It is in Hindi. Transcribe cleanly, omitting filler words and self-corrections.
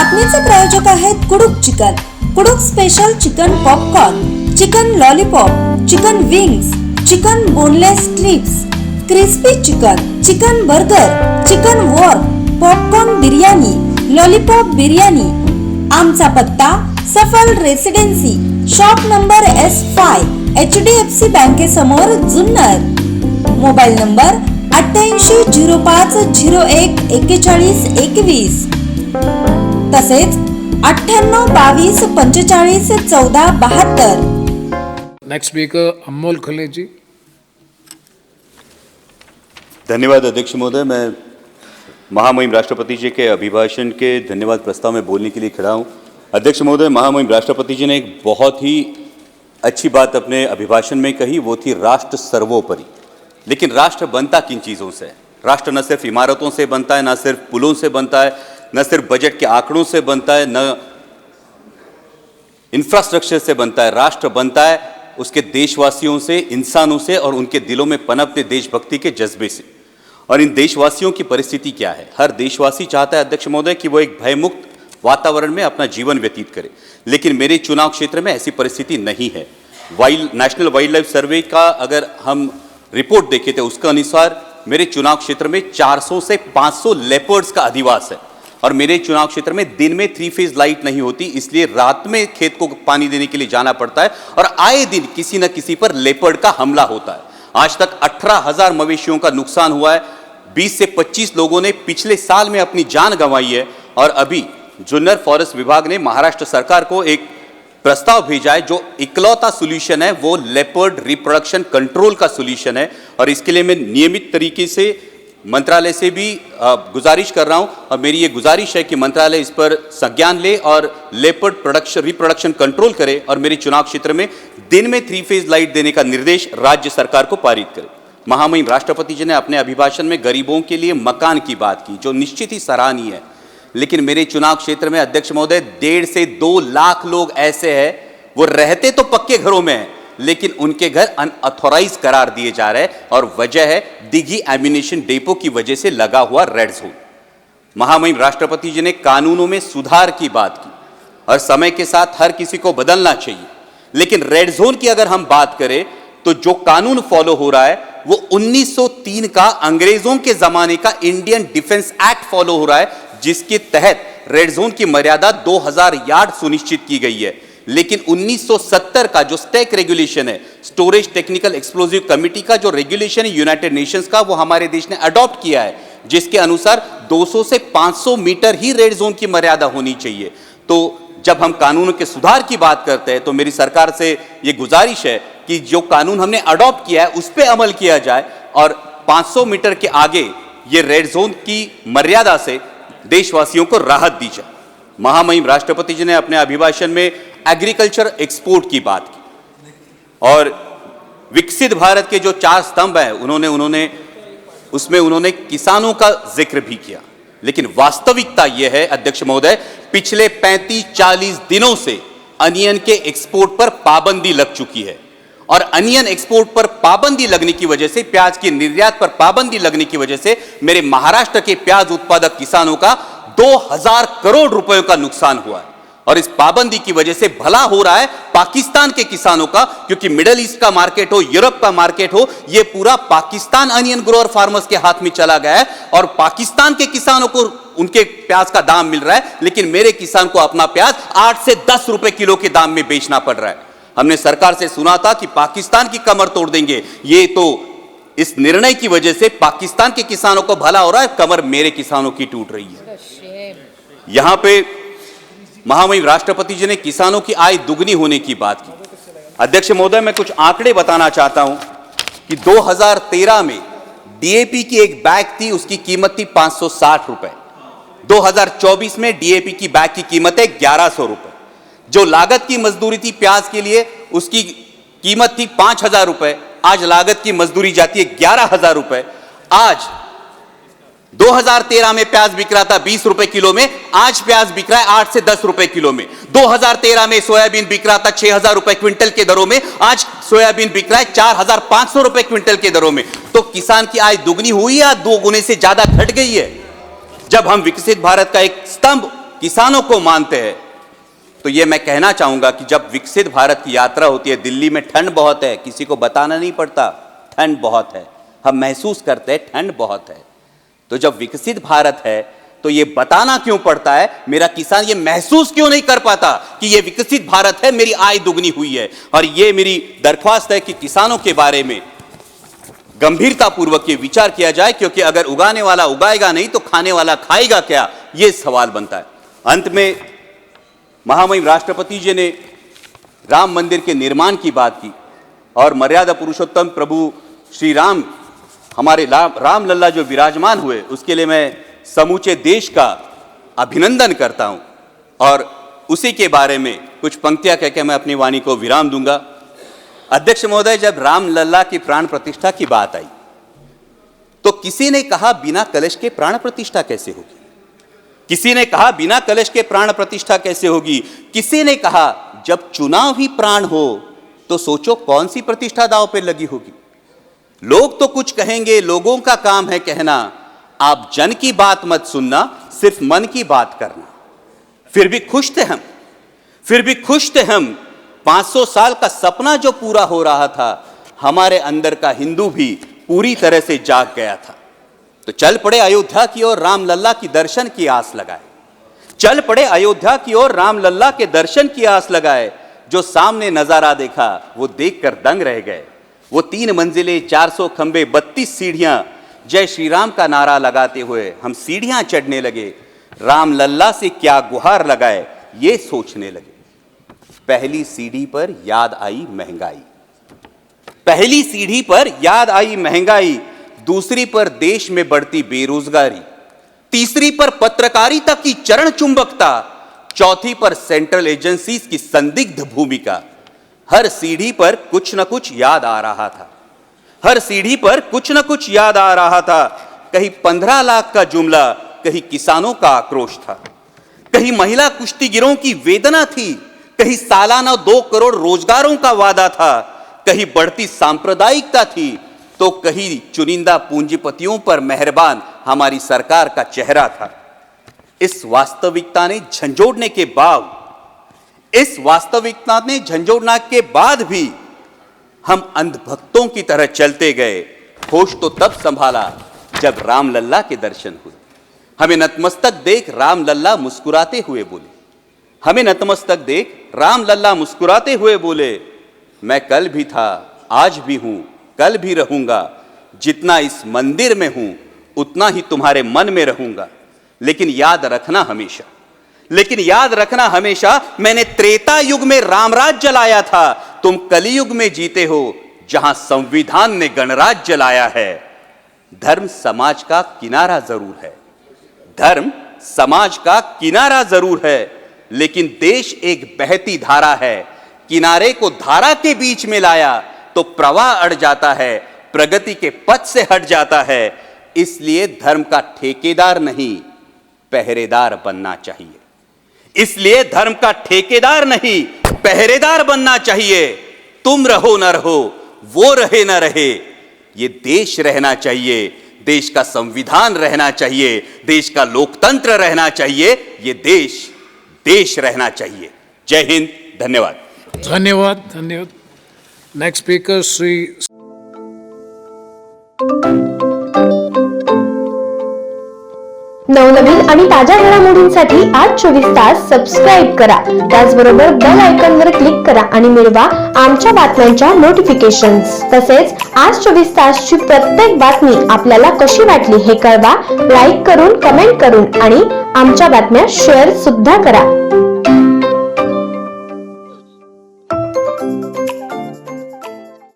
बातमीचे प्रायोजक आहेत Kuduk chicken, Kuduk special chicken popcorn, chicken lollipop, chicken wings, chicken boneless strips, crispy chicken, chicken burger, chicken wok, popcorn biryani, lollipop biryani. आमचा पत्ता Safal residency, shop number S5, HDFC बँकेसमोर जुन्नर। मोबाईल नंबर 8805014121 तसेच 9822451472। नेक्स्ट स्पीकर अमोल खले जी। धन्यवाद अध्यक्ष महोदय। मैं महामहिम राष्ट्रपति जी के अभिभाषण के धन्यवाद प्रस्ताव में बोलने के लिए खड़ा हूं। अध्यक्ष महोदय, महामहिम राष्ट्रपति जी ने एक बहुत ही अच्छी बात अपने अभिभाषण में कही, वो थी राष्ट्र सर्वोपरि। लेकिन राष्ट्र बनता किन चीज़ों से? राष्ट्र न सिर्फ इमारतों से बनता है, न सिर्फ पुलों से बनता है, न सिर्फ बजट के आंकड़ों से बनता है, न इंफ्रास्ट्रक्चर से बनता है। राष्ट्र बनता है उसके देशवासियों से, इंसानों से और उनके दिलों में पनपते देशभक्ति के जज्बे से। और इन देशवासियों की परिस्थिति क्या है? हर देशवासी चाहता है अध्यक्ष महोदय कि वो एक भयमुक्त वातावरण में अपना जीवन व्यतीत करे, लेकिन मेरे चुनाव क्षेत्र में ऐसी परिस्थिति नहीं है। नेशनल वाइल्ड लाइफ सर्वे का अगर हम रिपोर्ट देखे थे, उसके अनुसार मेरे चुनाव क्षेत्र में 400 से 500 लेपर्ड्स का अधिवास है। और मेरे चुनाव क्षेत्र में दिन में 3 फेज लाइट नहीं होती, इसलिए रात में खेत को पानी देने के लिए जाना पड़ता है और आए दिन किसी न किसी पर लेपर्ड का हमला होता है। आज तक 18,000 मवेशियों का नुकसान हुआ है। 20 से 25 लोगों ने पिछले साल में अपनी जान गंवाई है। और अभी जुन्नर फॉरेस्ट विभाग ने महाराष्ट्र सरकार को एक प्रस्ताव भेजा है, जो इकलौता सॉल्यूशन है वो लेपर्ड रिप्रोडक्शन कंट्रोल का सॉल्यूशन है। और इसके लिए मैं नियमित तरीके से मंत्रालय से भी गुजारिश कर रहा हूं और मेरी ये गुजारिश है कि मंत्रालय इस पर संज्ञान ले और लेपर्ड रिप्रोडक्शन कंट्रोल करे और मेरे चुनाव क्षेत्र में दिन में 3 फेज लाइट देने का निर्देश राज्य सरकार को पारित करे। महामहिम राष्ट्रपति जी ने अपने अभिभाषण में गरीबों के लिए मकान की बात की, जो निश्चित ही सराहनीय है। लेकिन मेरे चुनाव क्षेत्र में अध्यक्ष महोदय 1.5 से 2 लाख लोग ऐसे हैं, वो रहते तो पक्के घरों में हैं, लेकिन उनके घर अनऑथोराइज करार दिए जा रहे हैं। और वजह है दिघी एम्यूनिशन डेपो की वजह से लगा हुआ रेड जोन। महामहिम राष्ट्रपति जी ने कानूनों में सुधार की बात की और समय के साथ हर किसी को बदलना चाहिए। लेकिन रेड जोन की अगर हम बात करें तो जो कानून फॉलो हो रहा है वो 1903 का अंग्रेजों के जमाने का इंडियन डिफेंस एक्ट फॉलो हो रहा है, जिसके तहत रेड जोन की मर्यादा 2000 यार्ड सुनिश्चित की गई है। लेकिन 1970 का जो स्टैक रेगुलेशन है, स्टोरेज टेक्निकल एक्सप्लोजिव कमिटी का जो रेगुलेशन है यूनाइटेड नेशंस का, वो हमारे देश ने अडॉप्ट किया है, जिसके अनुसार 200 से 500 मीटर ही रेड जोन की मर्यादा होनी चाहिए। तो जब हम कानून के सुधार की बात करते हैं तो मेरी सरकार से ये गुजारिश है कि जो कानून हमने अडॉप्ट किया है उस पर अमल किया जाए और 500 मीटर के आगे ये रेड जोन की मर्यादा से देशवासियों को राहत दी जाए। महामहिम राष्ट्रपति जी ने अपने अभिभाषण में एग्रीकल्चर एक्सपोर्ट की बात की और विकसित भारत के जो 4 स्तंभ हैं उन्होंने उसमें किसानों का जिक्र भी किया। लेकिन वास्तविकता यह है अध्यक्ष महोदय, पिछले 35-40 दिनों से अनियन के एक्सपोर्ट पर पाबंदी लग चुकी है। और अनियन एक्सपोर्ट पर पाबंदी लगने की वजह से, प्याज के निर्यात पर पाबंदी लगने की वजह से मेरे महाराष्ट्र के प्याज उत्पादक किसानों का 2000 करोड़ रुपयों का नुकसान हुआ है। और इस पाबंदी की वजह से भला हो रहा है पाकिस्तान के किसानों का, क्योंकि मिडिल ईस्ट का मार्केट हो, यूरोप का मार्केट हो, यह पूरा पाकिस्तान अनियन ग्रोअर फार्मर्स के हाथ में चला गया है और पाकिस्तान के किसानों को उनके प्याज का दाम मिल रहा है, लेकिन मेरे किसान को अपना प्याज 8 से 10 रुपए किलो के दाम में बेचना पड़ रहा है। हमने सरकार से सुना था कि पाकिस्तान की कमर तोड़ देंगे, ये तो इस निर्णय की वजह से पाकिस्तान के किसानों को भला हो रहा है, कमर मेरे किसानों की टूट रही है। यहां पे महामहिम राष्ट्रपति जी ने किसानों की आय दुगनी होने की बात की। अध्यक्ष महोदय, मैं कुछ आंकड़े बताना चाहता हूं कि 2013 में डीएपी की एक बैग थी, उसकी कीमत थी 560 रुपए। 2024 में डीएपी की बैग की कीमत है 1100 रुपए। जो लागत की मजदूरी थी प्याज के लिए, उसकी कीमत थी 5000 रुपए, आज लागत की मजदूरी जाती है 11000 रुपए। आज 2013 में प्याज बिक रहा था 20 रुपए किलो में, आज प्याज बिक रहा है 8 से 10 रुपए किलो में। 2013 में सोयाबीन बिक रहा था 6000 रुपए क्विंटल के दरों में, आज सोयाबीन बिक रहा है 4500 रुपए क्विंटल के दरों में। तो किसान की आय दुगनी हुई या 2 गुने से ज्यादा घट गई है? जब हम विकसित भारत का एक स्तंभ किसानों को मानते हैं, तो ये मैं कहना चाहूंगा कि जब विकसित भारत की यात्रा होती है, दिल्ली में ठंड बहुत है, किसी को बताना नहीं पड़ता ठंड बहुत है, हम महसूस करते हैं ठंड बहुत है। तो जब विकसित भारत है तो ये बताना क्यों पड़ता है, मेरा किसान ये महसूस क्यों नहीं कर पाता कि ये विकसित भारत है, मेरी आय दुगनी हुई है। और ये मेरी दरख्वास्त है कि किसानों के बारे में गंभीरता पूर्वक ये विचार किया जाए, क्योंकि अगर उगाने वाला उगाएगा नहीं तो खाने वाला खाएगा क्या, ये सवाल बनता है। अंत में महामहिम राष्ट्रपति जी ने राम मंदिर के निर्माण की बात की और मर्यादा पुरुषोत्तम प्रभु श्री राम, हमारे राम लल्ला जो विराजमान हुए, उसके लिए मैं समूचे देश का अभिनंदन करता हूं। और उसी के बारे में कुछ पंक्तियां कहकर मैं अपनी वाणी को विराम दूंगा। अध्यक्ष महोदय, जब राम लल्ला की प्राण प्रतिष्ठा की बात आई तो किसी ने कहा बिना कलश के प्राण प्रतिष्ठा कैसे होगी, किसी ने कहा बिना कलश के प्राण प्रतिष्ठा कैसे होगी, किसी ने कहा जब चुनाव ही प्राण हो तो सोचो कौन सी प्रतिष्ठा दांव पे लगी होगी। लोग तो कुछ कहेंगे, लोगों का काम है कहना, आप जन की बात मत सुनना, सिर्फ मन की बात करना। फिर भी खुश थे हम, फिर भी खुश थे हम। 500 साल का सपना जो पूरा हो रहा था, हमारे अंदर का हिंदू भी पूरी तरह से जाग गया था। तो चल पड़े अयोध्या की ओर, राम लल्ला की दर्शन की आस लगाए। चल पड़े अयोध्या की ओर, राम लल्ला के दर्शन की आस लगाए। जो सामने नजारा देखा वो देखकर दंग रह गए। वो 3 मंजिले, 400 खंबे, 32 सीढ़ियां, जय श्री राम का नारा लगाते हुए हम सीढ़ियां चढ़ने लगे। राम लल्ला से क्या गुहार लगाए ये सोचने लगे। पहली सीढ़ी पर याद आई महंगाई, पहली सीढ़ी पर याद आई महंगाई, दूसरी पर देश में बढ़ती बेरोजगारी, तीसरी पर पत्रकारिता की चरण चुंबकता, चौथी पर सेंट्रल एजेंसीज की संदिग्ध भूमिका। हर सीढ़ी पर कुछ न कुछ याद आ रहा था, हर सीढ़ी पर कुछ न कुछ याद आ रहा था। कहीं 15 लाख का जुमला, कहीं किसानों का आक्रोश था, कहीं महिला कुश्तीगिरों की वेदना थी, कहीं सालाना 2 करोड़ रोजगारों का वादा था, कहीं बढ़ती सांप्रदायिकता थी, तो कहीं चुनिंदा पूंजीपतियों पर मेहरबान हमारी सरकार का चेहरा था। इस वास्तविकता ने झंझोड़ने के बाद, इस वास्तविकता ने झंझोड़ने के बाद भी हम अंधभक्तों की तरह चलते गए। होश तो तब संभाला जब राम लल्ला के दर्शन हुए। हमें नतमस्तक देख राम लल्ला मुस्कुराते हुए बोले, हमें नतमस्तक देख राम लल्ला मुस्कुराते हुए बोले, मैं कल भी था, आज भी हूं, कल भी रहूंगा। जितना इस मंदिर में हूं उतना ही तुम्हारे मन में रहूंगा। लेकिन याद रखना हमेशा, लेकिन याद रखना हमेशा, मैंने त्रेता युग में रामराज जलाया था, तुम कलियुग में जीते हो जहां संविधान ने गणराज जलाया है। धर्म समाज का किनारा जरूर है, धर्म समाज का किनारा जरूर है, लेकिन देश एक बहती धारा है। किनारे को धारा के बीच में लाया तो प्रवाह अड़ जाता है, प्रगति के पथ से हट जाता है। इसलिए धर्म का ठेकेदार नहीं, पहरेदार बनना चाहिए। इसलिए धर्म का ठेकेदार नहीं, पहरेदार बनना चाहिए। तुम रहो न रहो, वो रहे न रहे, ये देश रहना चाहिए, देश का संविधान रहना चाहिए, देश का लोकतंत्र रहना चाहिए, ये देश देश रहना चाहिए। जय हिंद, धन्यवाद। धन्यवाद, धन्यवाद। नेक्स्ट स्पीकर श्री नवनवीन आणि ताज्या घडामोडींसाठी आज 24 तास सबस्क्राईब करा. त्याचबरोबर बेल आयकॉनवर क्लिक करा आणि मिळवा आमच्या बातम्यांच्या नोटिफिकेशन्स. तसेच आज 24 तासची प्रत्येक बातमी आपल्याला कशी वाटली हे कळवा. लाईक करून, कमेंट करून आणि आमच्या बातम्या शेअर सुद्धा करा.